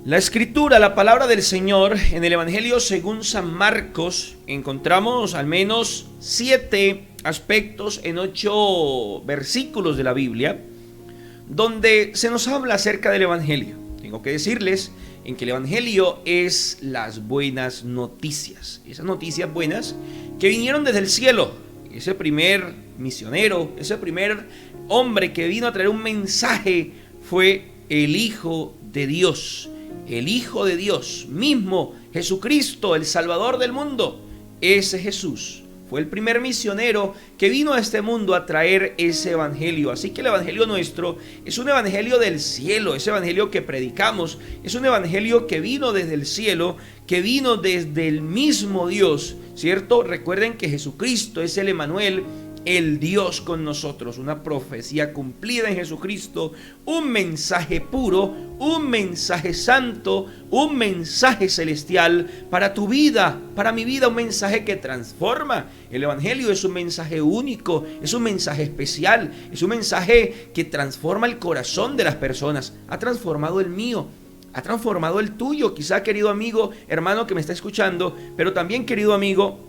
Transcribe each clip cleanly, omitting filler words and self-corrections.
La escritura, la palabra del Señor, en el Evangelio según San Marcos, encontramos al menos 7 aspectos en 8 versículos de la Biblia, donde se nos habla acerca del Evangelio. Tengo que decirles en que el Evangelio es las buenas noticias, esas noticias buenas que vinieron desde el cielo. Ese primer misionero, ese primer hombre que vino a traer un mensaje fue el Hijo de Dios. El Hijo de Dios mismo, Jesucristo, el Salvador del mundo. Ese Jesús fue el primer misionero que vino a este mundo a traer ese evangelio. Así que el evangelio nuestro es un evangelio del cielo. Ese evangelio que predicamos es un evangelio que vino desde el cielo, que vino desde el mismo Dios, ¿cierto? Recuerden que Jesucristo es el Emmanuel, el Dios con nosotros, una profecía cumplida en Jesucristo, un mensaje puro, un mensaje santo, un mensaje celestial para tu vida, para mi vida, un mensaje que transforma. El evangelio es un mensaje único, es un mensaje especial, es un mensaje que transforma el corazón de las personas. Ha transformado el mío, ha transformado el tuyo, quizá, querido amigo, hermano que me está escuchando, pero también, querido amigo,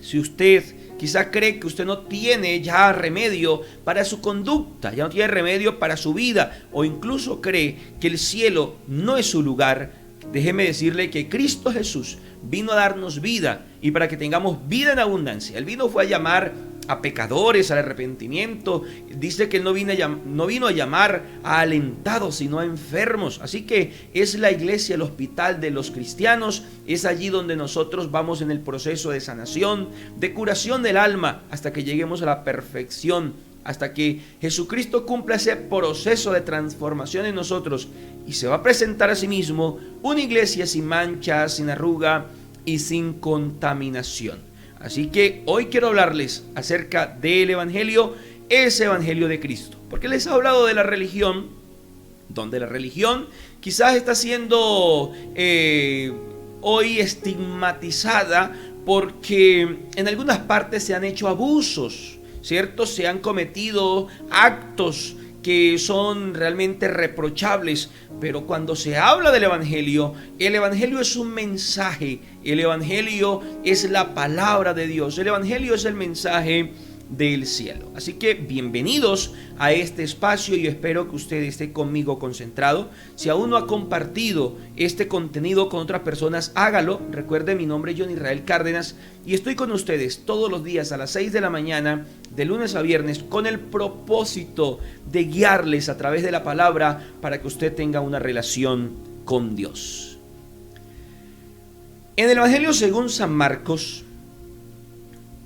si usted quizá cree que usted no tiene ya remedio para su conducta, ya no tiene remedio para su vida, o incluso cree que el cielo no es su lugar, déjeme decirle que Cristo Jesús vino a darnos vida y para que tengamos vida en abundancia. Él fue a llamar a pecadores al arrepentimiento. Dice que Él no vino a llamar a alentados, sino a enfermos. Así que es la iglesia, el hospital de los cristianos. Es allí donde nosotros vamos en el proceso de sanación, de curación del alma, hasta que lleguemos a la perfección, hasta que Jesucristo cumpla ese proceso de transformación en nosotros y se va a presentar a sí mismo una iglesia sin mancha, sin arruga y sin contaminación. Así que hoy quiero hablarles acerca del Evangelio, ese Evangelio de Cristo, porque les he hablado de la religión, donde la religión quizás está siendo hoy estigmatizada porque en algunas partes se han hecho abusos, ¿cierto? Se han cometido actos que son realmente reprochables, pero cuando se habla del Evangelio, el Evangelio es un mensaje, el Evangelio es la palabra de Dios, el Evangelio es el mensaje del cielo. Así que bienvenidos a este espacio y espero que usted esté conmigo concentrado. Si aún no ha compartido este contenido con otras personas, hágalo. Recuerde, mi nombre es John Israel Cárdenas y estoy con ustedes todos los días a las 6 de la mañana, de lunes a viernes, con el propósito de guiarles a través de la palabra para que usted tenga una relación con Dios. En el Evangelio según San Marcos,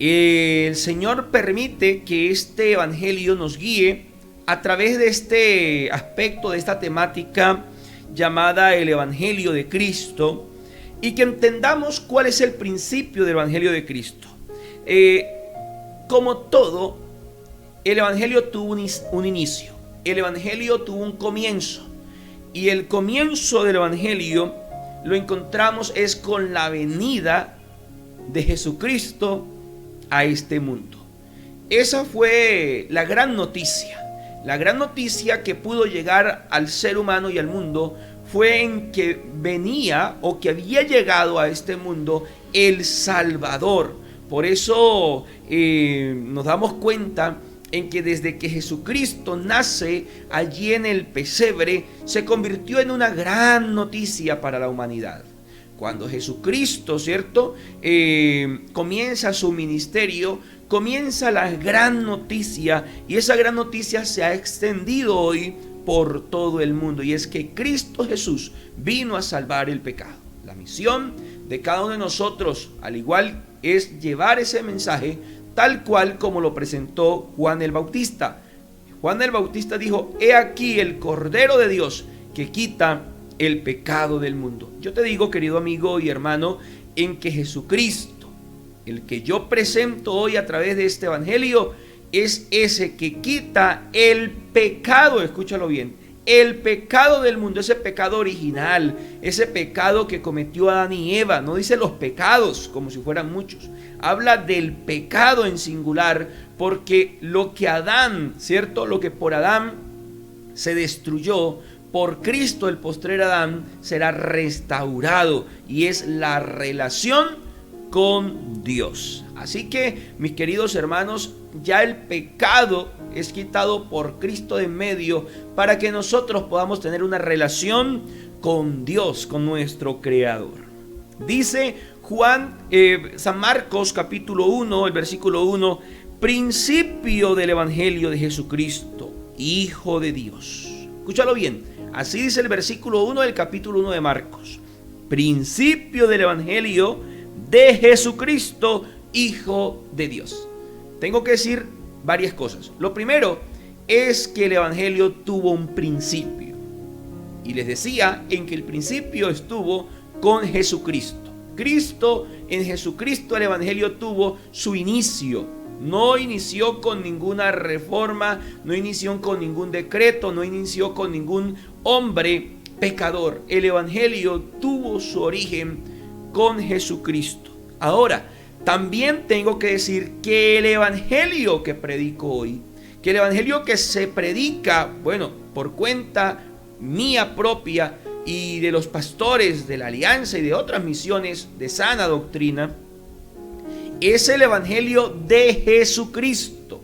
el Señor permite que este evangelio nos guíe a través de este aspecto, de esta temática llamada el Evangelio de Cristo, y que entendamos cuál es el principio del Evangelio de Cristo. Como todo, el Evangelio tuvo un inicio, el Evangelio tuvo un comienzo, y el comienzo del Evangelio lo encontramos es con la venida de Jesucristo a este mundo. Esa fue la gran noticia que pudo llegar al ser humano y al mundo, fue en que venía o que había llegado a este mundo el Salvador. Por eso nos damos cuenta en que desde que Jesucristo nace allí en el pesebre, se convirtió en una gran noticia para la humanidad. Cuando Jesucristo, ¿cierto?, comienza su ministerio, comienza la gran noticia, y esa gran noticia se ha extendido hoy por todo el mundo, y es que Cristo Jesús vino a salvar el pecado. La misión de cada uno de nosotros, al igual, es llevar ese mensaje tal cual como lo presentó Juan el Bautista. Juan el Bautista dijo: he aquí el Cordero de Dios que quita el pecado del mundo. Yo te digo, querido amigo y hermano, en que Jesucristo, el que yo presento hoy a través de este evangelio, es ese que quita el pecado, escúchalo bien, el pecado del mundo, ese pecado original, ese pecado que cometió Adán y Eva. No dice los pecados como si fueran muchos, habla del pecado en singular, porque lo que Adán, ¿cierto?, lo que por Adán se destruyó, por Cristo, el postrer Adán, será restaurado, y es la relación con Dios. Así que, mis queridos hermanos, ya el pecado es quitado por Cristo de en medio, para que nosotros podamos tener una relación con Dios, con nuestro Creador. Dice San Marcos capítulo 1, el versículo 1, principio del Evangelio de Jesucristo, Hijo de Dios. Escúchalo bien, así dice el versículo 1 del capítulo 1 de Marcos. Principio del Evangelio de Jesucristo, Hijo de Dios. Tengo que decir varias cosas. Lo primero es que el Evangelio tuvo un principio. Y les decía en que el principio estuvo con Jesucristo. Cristo, en Jesucristo el Evangelio tuvo su inicio. No inició con ninguna reforma, no inició con ningún decreto, no inició con ningún hombre pecador. El Evangelio tuvo su origen con Jesucristo. Ahora, también tengo que decir que el Evangelio que predico hoy, que el Evangelio que se predica, por cuenta mía propia y de los pastores de la Alianza y de otras misiones de sana doctrina, es el Evangelio de Jesucristo.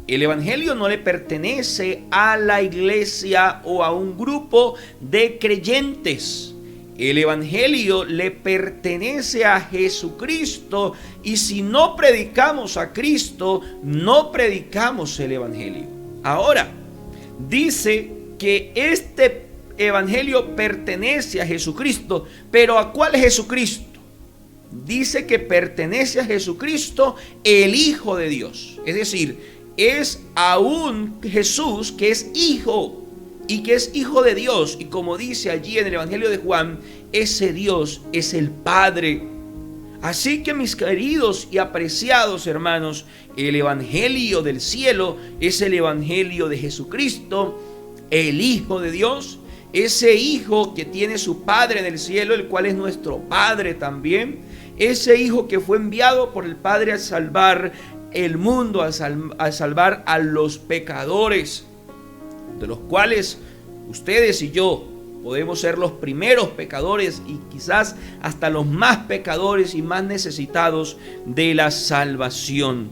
El Evangelio no le pertenece a la iglesia o a un grupo de creyentes. El Evangelio le pertenece a Jesucristo, y si no predicamos a Cristo, no predicamos el Evangelio. Ahora, dice que este Evangelio pertenece a Jesucristo, pero ¿a cuál Jesucristo? Dice que pertenece a Jesucristo, el Hijo de Dios. Es decir, es a un Jesús que es Hijo y que es Hijo de Dios. Y como dice allí en el Evangelio de Juan, ese Dios es el Padre. Así que, mis queridos y apreciados hermanos, el Evangelio del cielo es el Evangelio de Jesucristo, el Hijo de Dios. Ese Hijo que tiene su Padre en el cielo, el cual es nuestro Padre también. Ese Hijo que fue enviado por el Padre a salvar el mundo, a salvar a los pecadores, de los cuales ustedes y yo podemos ser los primeros pecadores, y quizás hasta los más pecadores y más necesitados de la salvación.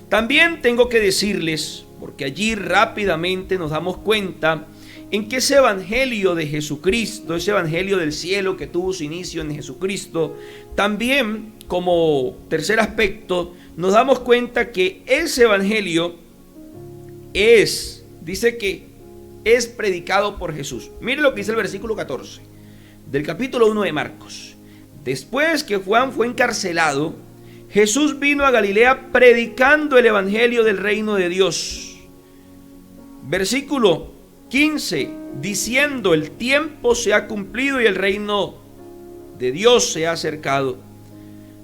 También tengo que decirles, porque allí rápidamente nos damos cuenta en que ese Evangelio de Jesucristo, ese Evangelio del cielo que tuvo su inicio en Jesucristo, también, como tercer aspecto, nos damos cuenta que ese Evangelio dice que es predicado por Jesús. Mire lo que dice el versículo 14 del capítulo 1 de Marcos. Después que Juan fue encarcelado, Jesús vino a Galilea predicando el Evangelio del reino de Dios. Versículo 15, diciendo: el tiempo se ha cumplido y el reino de Dios se ha acercado.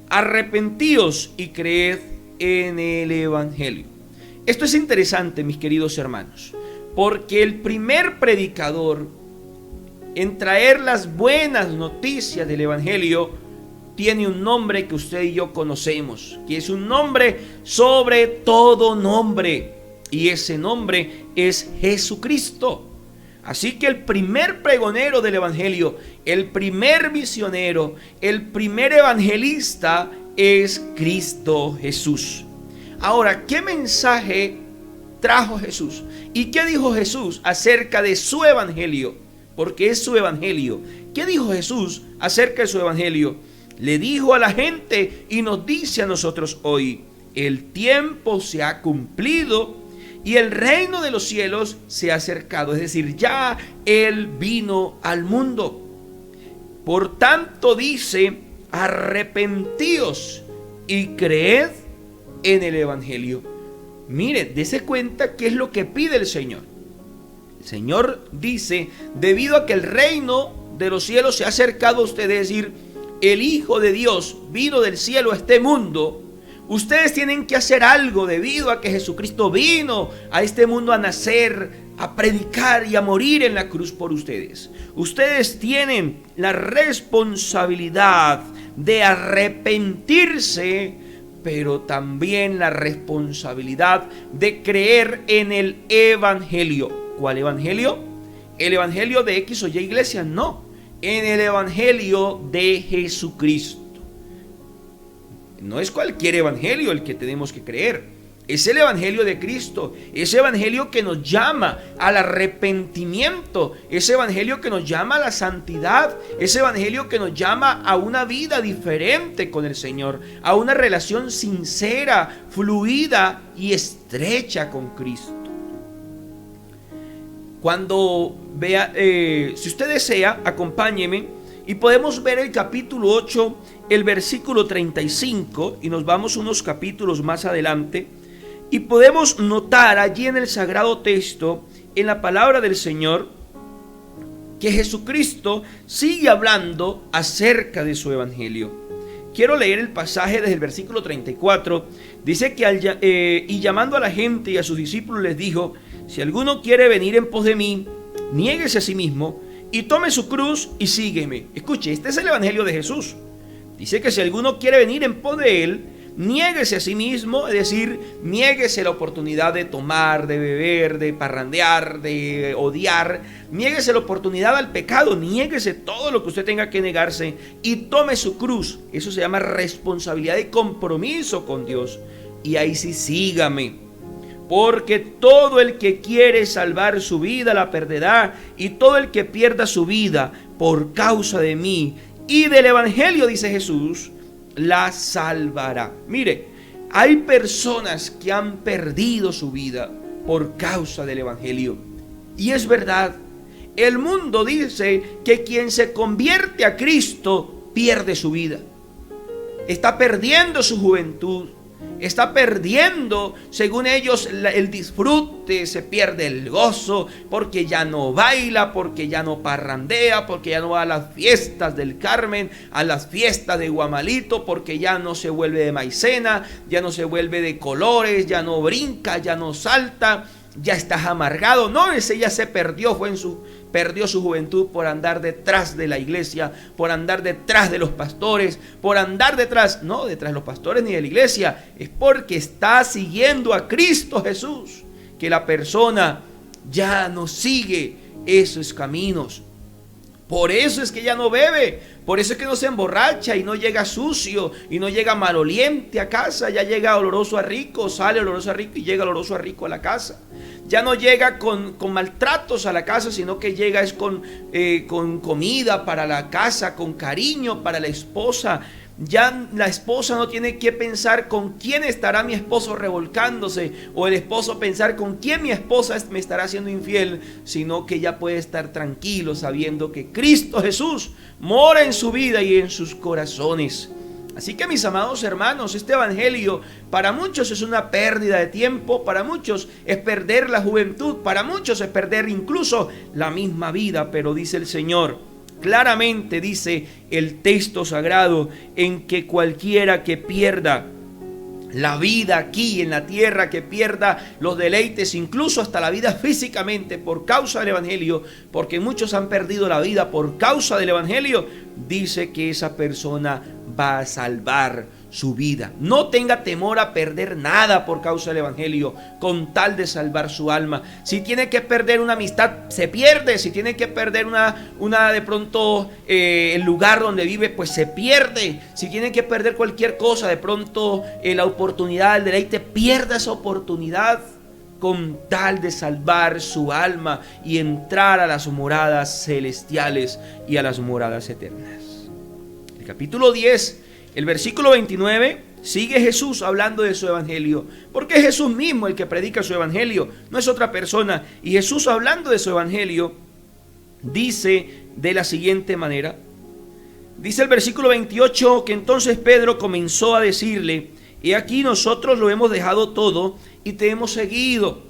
Arrepentíos y creed en el Evangelio. Esto es interesante, mis queridos hermanos, porque el primer predicador en traer las buenas noticias del Evangelio tiene un nombre que usted y yo conocemos, que es un nombre sobre todo nombre, y ese nombre es Jesucristo. Así que el primer pregonero del Evangelio, el primer misionero, el primer evangelista es Cristo Jesús. Ahora, ¿qué mensaje trajo Jesús? ¿Y qué dijo Jesús acerca de su evangelio? Porque es su evangelio. ¿Qué dijo Jesús acerca de su evangelio? Le dijo a la gente y nos dice a nosotros hoy: el tiempo se ha cumplido y el reino de los cielos se ha acercado. Es decir, ya Él vino al mundo. Por tanto dice: arrepentíos y creed en el Evangelio. Mire, dése cuenta qué es lo que pide el Señor. El Señor dice: debido a que el reino de los cielos se ha acercado a ustedes, es decir, el Hijo de Dios vino del cielo a este mundo, ustedes tienen que hacer algo debido a que Jesucristo vino a este mundo a nacer, a predicar y a morir en la cruz por ustedes. Ustedes tienen la responsabilidad de arrepentirse, pero también la responsabilidad de creer en el Evangelio. ¿Cuál Evangelio? el evangelio de X o Y iglesia, no, en el evangelio de Jesucristo. No es cualquier evangelio el que tenemos que creer, es el evangelio de Cristo, ese evangelio que nos llama al arrepentimiento, ese evangelio que nos llama a la santidad, ese evangelio que nos llama a una vida diferente con el Señor, a una relación sincera, fluida y estrecha con Cristo. Cuando vea, si usted desea, acompáñeme y podemos ver el capítulo 8, el versículo 35, y nos vamos unos capítulos más adelante, y podemos notar allí en el sagrado texto, en la palabra del Señor, que Jesucristo sigue hablando acerca de su evangelio. Quiero leer el pasaje desde el versículo 34. Dice que y llamando a la gente y a sus discípulos les dijo: si alguno quiere venir en pos de mí, niéguese a sí mismo y tome su cruz y sígueme. Escuche, este es el evangelio de Jesús. Dice que si alguno quiere venir en pos de él, niéguese a sí mismo, es decir, niéguese la oportunidad de tomar, de beber, de parrandear, de odiar, niéguese la oportunidad al pecado, niéguese todo lo que usted tenga que negarse y tome su cruz. Eso se llama responsabilidad y compromiso con Dios. Y ahí sí, sígame. Porque todo el que quiere salvar su vida la perderá, y todo el que pierda su vida por causa de mí y del evangelio, dice Jesús, la salvará. Mire, hay personas que han perdido su vida por causa del evangelio. Y es verdad, el mundo dice que quien se convierte a Cristo pierde su vida. Está perdiendo su juventud. Está perdiendo, según ellos, el disfrute, se pierde el gozo, porque ya no baila, porque ya no parrandea, porque ya no va a las fiestas del Carmen, a las fiestas de Guamalito, porque ya no se vuelve de maicena, ya no se vuelve de colores, ya no brinca, ya no salta, ya estás amargado. No, ese ya se perdió, perdió su juventud por andar detrás de la iglesia, por andar detrás de los pastores, por andar detrás de los pastores ni de la iglesia. Es porque está siguiendo a Cristo Jesús que la persona ya no sigue esos caminos. Por eso es que ya no bebe, por eso es que no se emborracha y no llega sucio y no llega maloliente a casa. Ya llega oloroso a rico, sale oloroso a rico y llega oloroso a rico a la casa. Ya no llega con maltratos a la casa, sino que llega es con comida para la casa, con cariño para la esposa. Ya la esposa no tiene que pensar con quién estará mi esposo revolcándose, o el esposo pensar con quién mi esposa me estará siendo infiel, sino que ya puede estar tranquilo sabiendo que Cristo Jesús mora en su vida y en sus corazones. Así que, mis amados hermanos, este evangelio para muchos es una pérdida de tiempo, para muchos es perder la juventud, para muchos es perder incluso la misma vida, pero dice el Señor, claramente dice el texto sagrado, en que cualquiera que pierda la vida aquí en la tierra, que pierda los deleites, incluso hasta la vida físicamente por causa del evangelio, porque muchos han perdido la vida por causa del evangelio, dice que esa persona va a salvar su vida. No tenga temor a perder nada por causa del evangelio, con tal de salvar su alma. Si tiene que perder una amistad, se pierde. Si tiene que perder una de pronto el lugar donde vive, pues se pierde. Si tiene que perder cualquier cosa, de pronto la oportunidad, el deleite, pierda esa oportunidad con tal de salvar su alma y entrar a las moradas celestiales y a las moradas eternas. El capítulo 10, el versículo 29, sigue Jesús hablando de su evangelio, porque es Jesús mismo el que predica su evangelio, no es otra persona. Y Jesús, hablando de su evangelio, dice de la siguiente manera. Dice el versículo 28 que entonces Pedro comenzó a decirle: he aquí, nosotros lo hemos dejado todo y te hemos seguido.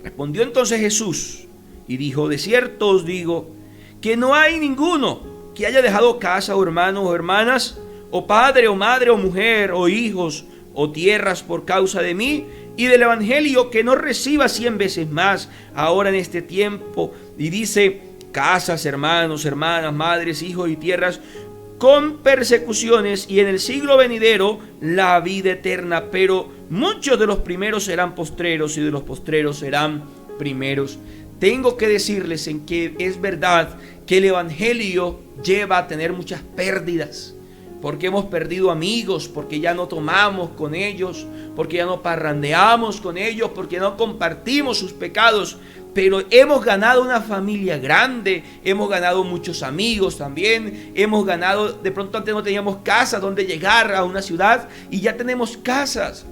Respondió entonces Jesús y dijo: de cierto os digo que no hay ninguno que haya dejado casa o hermanos o hermanas, o padre o madre o mujer o hijos o tierras por causa de mí y del evangelio, que no reciba 100 veces más ahora en este tiempo. Y dice: casas, hermanos, hermanas, madres, hijos y tierras, con persecuciones, y en el siglo venidero la vida eterna. Pero muchos de los primeros serán postreros y de los postreros serán primeros. tengo que decirles en que es verdad que el evangelio lleva a tener muchas pérdidas, porque hemos perdido amigos, porque ya no tomamos con ellos, porque ya no parrandeamos con ellos, porque no compartimos sus pecados. Pero hemos ganado una familia grande, hemos ganado muchos amigos también, hemos ganado, de pronto antes no teníamos casa donde llegar a una ciudad y ya tenemos casas.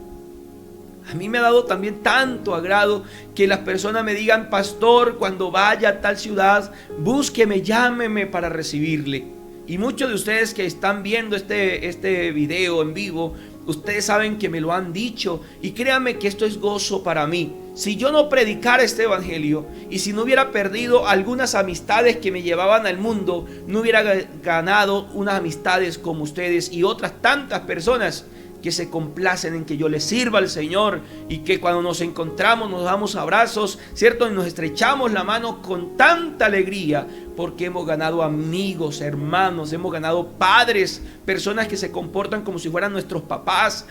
A mí me ha dado también tanto agrado que las personas me digan: pastor, cuando vaya a tal ciudad, búsqueme, llámeme para recibirle. Y muchos de ustedes que están viendo este video en vivo, ustedes saben que me lo han dicho, y créanme que esto es gozo para mí. Si yo no predicara este evangelio y si no hubiera perdido algunas amistades que me llevaban al mundo, no hubiera ganado unas amistades como ustedes y otras tantas personas que se complacen en que yo les sirva al Señor, y que cuando nos encontramos nos damos abrazos, ¿cierto? Y nos estrechamos la mano con tanta alegría, porque hemos ganado amigos, hermanos, hemos ganado padres, personas que se comportan como si fueran nuestros papás,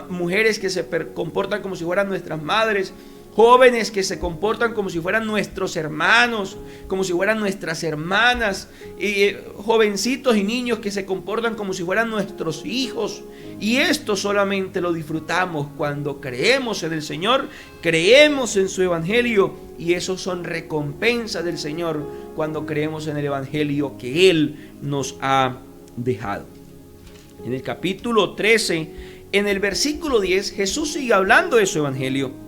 mujeres que se comportan como si fueran nuestras madres, jóvenes que se comportan como si fueran nuestros hermanos, como si fueran nuestras hermanas, y jovencitos y niños que se comportan como si fueran nuestros hijos. Y esto solamente lo disfrutamos cuando creemos en el Señor, creemos en su evangelio, y eso son recompensas del Señor cuando creemos en el evangelio que Él nos ha dejado. En el capítulo 13, en el versículo 10, Jesús sigue hablando de su evangelio.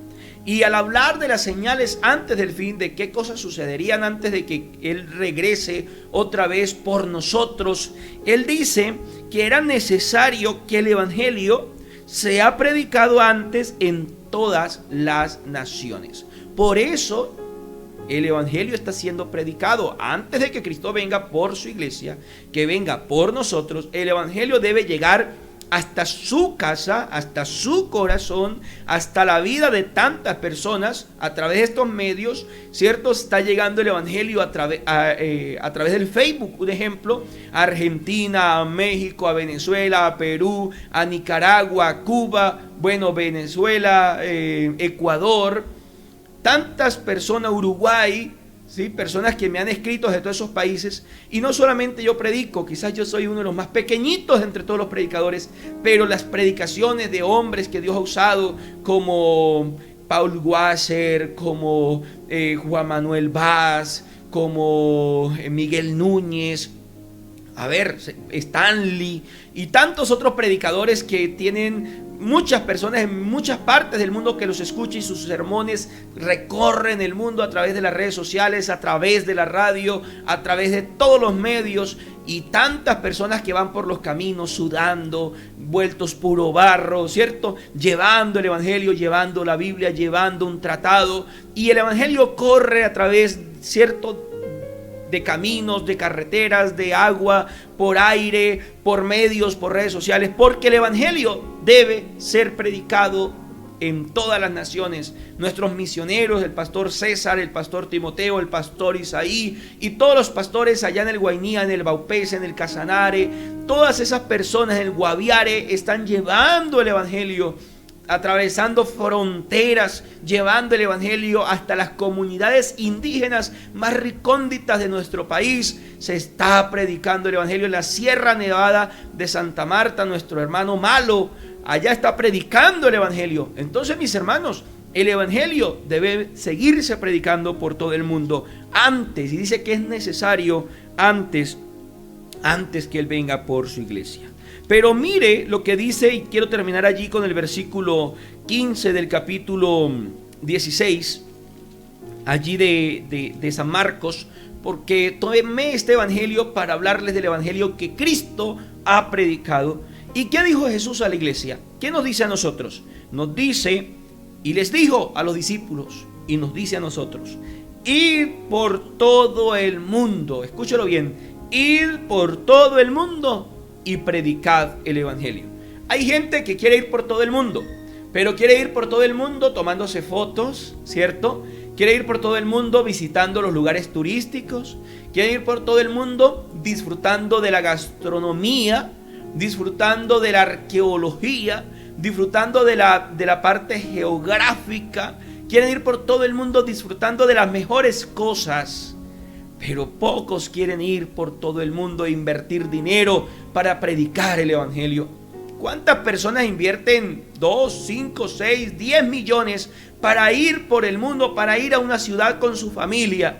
Y al hablar de las señales antes del fin, de qué cosas sucederían antes de que Él regrese otra vez por nosotros, Él dice que era necesario que el evangelio sea predicado antes en todas las naciones. Por eso el evangelio está siendo predicado antes de que Cristo venga por su iglesia, que venga por nosotros. El evangelio debe llegar hasta su casa, hasta su corazón, hasta la vida de tantas personas a través de estos medios, ¿cierto? Está llegando el evangelio a través del Facebook, un ejemplo, a Argentina, a México, a Venezuela, a Perú, a Nicaragua, a Cuba, Venezuela, Ecuador, tantas personas, Uruguay, ¿sí? Personas que me han escrito de todos esos países. Y no solamente yo predico, quizás yo soy uno de los más pequeñitos entre todos los predicadores, pero las predicaciones de hombres que Dios ha usado, como Paul Washer, como Juan Manuel Vaz, como Miguel Núñez, Stanley y tantos otros predicadores que tienen muchas personas en muchas partes del mundo que los escuchan, y sus sermones recorren el mundo a través de las redes sociales, a través de la radio, a través de todos los medios, y tantas personas que van por los caminos sudando, vueltos puro barro, ¿cierto? Llevando el evangelio, llevando la Biblia, llevando un tratado, y el evangelio corre a través, ¿cierto?, de caminos, de carreteras, de agua, por aire, por medios, por redes sociales, porque el evangelio debe ser predicado en todas las naciones. Nuestros misioneros, el pastor César, el pastor Timoteo, el pastor Isaí y todos los pastores allá en el Guainía, en el Baupés, en el Casanare, todas esas personas en el Guaviare están llevando el evangelio, atravesando fronteras, llevando el evangelio hasta las comunidades indígenas más recónditas de nuestro país. Se está predicando el evangelio en la Sierra Nevada de Santa Marta. Nuestro hermano Malo allá está predicando el evangelio. Entonces, mis hermanos, el evangelio debe seguirse predicando por todo el mundo antes, y dice que es necesario antes que Él venga por su iglesia. Pero mire lo que dice, y quiero terminar allí con el versículo 15 del capítulo 16, allí de San Marcos, porque tomé este evangelio para hablarles del evangelio que Cristo ha predicado. ¿Y qué dijo Jesús a la iglesia? ¿Qué nos dice a nosotros? Nos dice, y les dijo a los discípulos, y nos dice a nosotros: id por todo el mundo, escúchelo bien, id por todo el mundo y predicad el evangelio. Hay gente que quiere ir por todo el mundo, pero quiere ir por todo el mundo tomándose fotos, ¿cierto? Quiere ir por todo el mundo visitando los lugares turísticos, quiere ir por todo el mundo disfrutando de la gastronomía, disfrutando de la arqueología, disfrutando de la parte geográfica, quieren ir por todo el mundo disfrutando de las mejores cosas, pero pocos quieren ir por todo el mundo e invertir dinero para predicar el evangelio. ¿Cuántas personas invierten 2, 5, 6, 10 millones para ir por el mundo, para ir a una ciudad con su familia?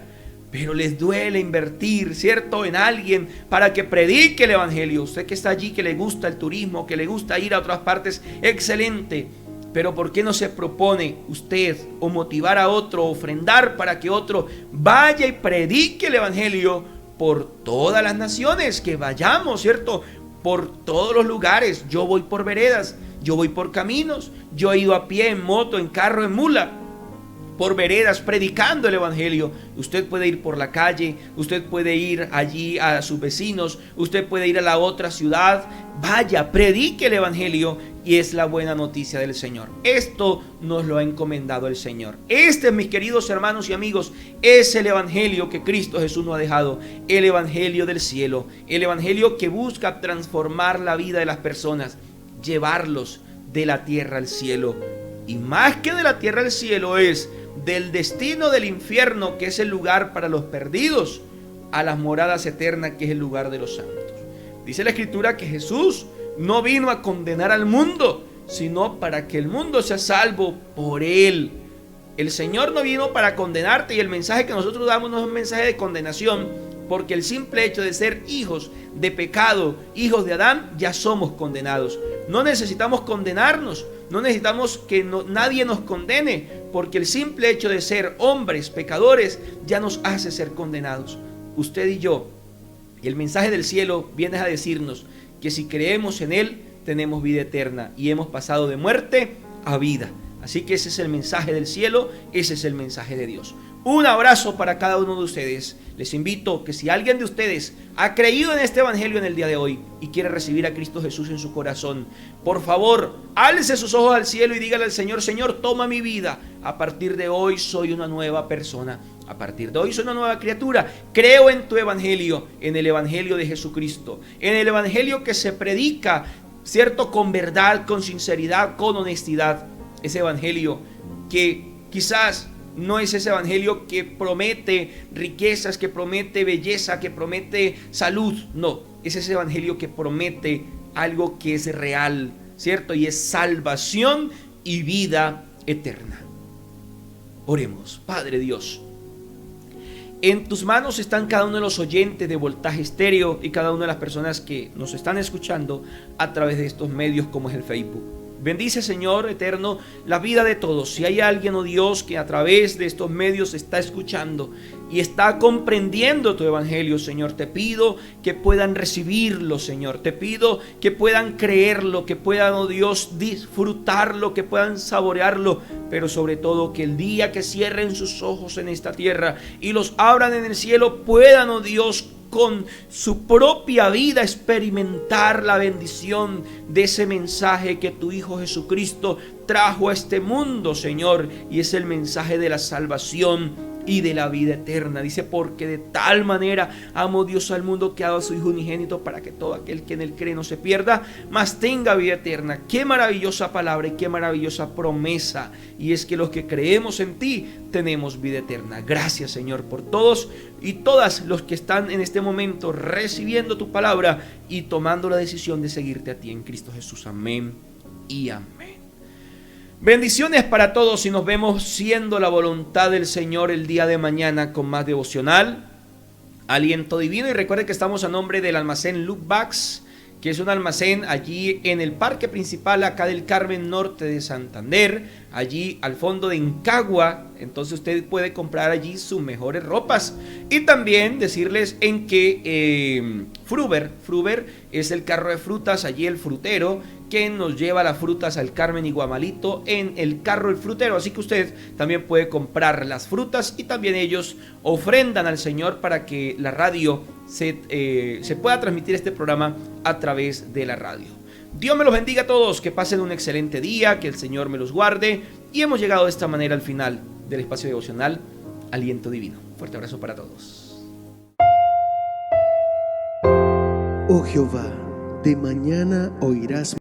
Pero les duele invertir, ¿cierto?, en alguien para que predique el evangelio. Usted que está allí, que le gusta el turismo, que le gusta ir a otras partes, excelente. Pero ¿por qué no se propone usted o motivar a otro, ofrendar para que otro vaya y predique el evangelio por todas las naciones? Que vayamos, ¿cierto?, por todos los lugares. Yo voy por veredas, yo voy por caminos, yo he ido a pie, en moto, en carro, en mula, por veredas predicando el evangelio. Usted puede ir por la calle, usted puede ir allí a sus vecinos, usted puede ir a la otra ciudad. Vaya, predique el evangelio, y es la buena noticia del Señor. Esto nos lo ha encomendado el Señor. Este, mis queridos hermanos y amigos, es el evangelio que Cristo Jesús nos ha dejado, el evangelio del cielo, el evangelio que busca transformar la vida de las personas, llevarlos de la tierra al cielo. Y más que de la tierra al cielo, es del destino del infierno, que es el lugar para los perdidos, a las moradas eternas, que es el lugar de los santos. Dice la Escritura que Jesús no vino a condenar al mundo, sino para que el mundo sea salvo por él. El Señor no vino para condenarte, y el mensaje que nosotros damos no es un mensaje de condenación, porque el simple hecho de ser hijos de pecado, hijos de Adán, ya somos condenados. No necesitamos condenarnos, no necesitamos que nadie nos condene, porque el simple hecho de ser hombres pecadores ya nos hace ser condenados. Usted y yo, y el mensaje del cielo viene a decirnos que si creemos en Él, tenemos vida eterna y hemos pasado de muerte a vida. Así que ese es el mensaje del cielo, ese es el mensaje de Dios. Un abrazo para cada uno de ustedes. Les invito que si alguien de ustedes ha creído en este evangelio en el día de hoy y quiere recibir a Cristo Jesús en su corazón, por favor, alce sus ojos al cielo y dígale al Señor: Señor, toma mi vida. A partir de hoy soy una nueva persona. A partir de hoy soy una nueva criatura. Creo en tu evangelio, en el evangelio de Jesucristo, en el evangelio que se predica, ¿cierto?, con verdad, con sinceridad, con honestidad. Ese evangelio que quizás no es ese evangelio que promete riquezas, que promete belleza, que promete salud. No, es ese evangelio que promete algo que es real, ¿cierto? Y es salvación y vida eterna. Oremos. Padre Dios, en tus manos están cada uno de los oyentes de Voltaje Estéreo y cada una de las personas que nos están escuchando a través de estos medios como es el Facebook. Bendice, Señor eterno, la vida de todos. Si hay alguien, oh Dios, que a través de estos medios está escuchando y está comprendiendo tu evangelio, Señor, te pido que puedan recibirlo, Señor. Te pido que puedan creerlo, que puedan, oh Dios, disfrutarlo, que puedan saborearlo, pero sobre todo que el día que cierren sus ojos en esta tierra y los abran en el cielo, puedan, oh Dios, con su propia vida experimentar la bendición de ese mensaje que tu Hijo Jesucristo trajo a este mundo, Señor, y es el mensaje de la salvación y de la vida eterna. Dice: porque de tal manera amó Dios al mundo que ha dado a su Hijo unigénito, para que todo aquel que en él cree no se pierda, mas tenga vida eterna. Qué maravillosa palabra y qué maravillosa promesa, y es que los que creemos en ti tenemos vida eterna. Gracias, Señor, por todos y todas los que están en este momento recibiendo tu palabra y tomando la decisión de seguirte a ti en Cristo Jesús. Amén y amén. Bendiciones para todos y nos vemos, siendo la voluntad del Señor, el día de mañana con más devocional, Aliento Divino. Y recuerden que estamos a nombre del almacén Look Bags, que es un almacén allí en el parque principal acá del Carmen Norte de Santander, allí al fondo de Incagua. Entonces usted puede comprar allí sus mejores ropas. Y también decirles en que Fruver es el carro de frutas, allí el frutero que nos lleva las frutas al Carmen y Guamalito en el carro El Frutero. Así que usted también puede comprar las frutas y también ellos ofrendan al Señor para que la radio se pueda transmitir este programa a través de la radio. Dios me los bendiga a todos, que pasen un excelente día, que el Señor me los guarde, y hemos llegado de esta manera al final del espacio devocional Aliento Divino. Fuerte abrazo para todos. Oh Jehová, de mañana oirás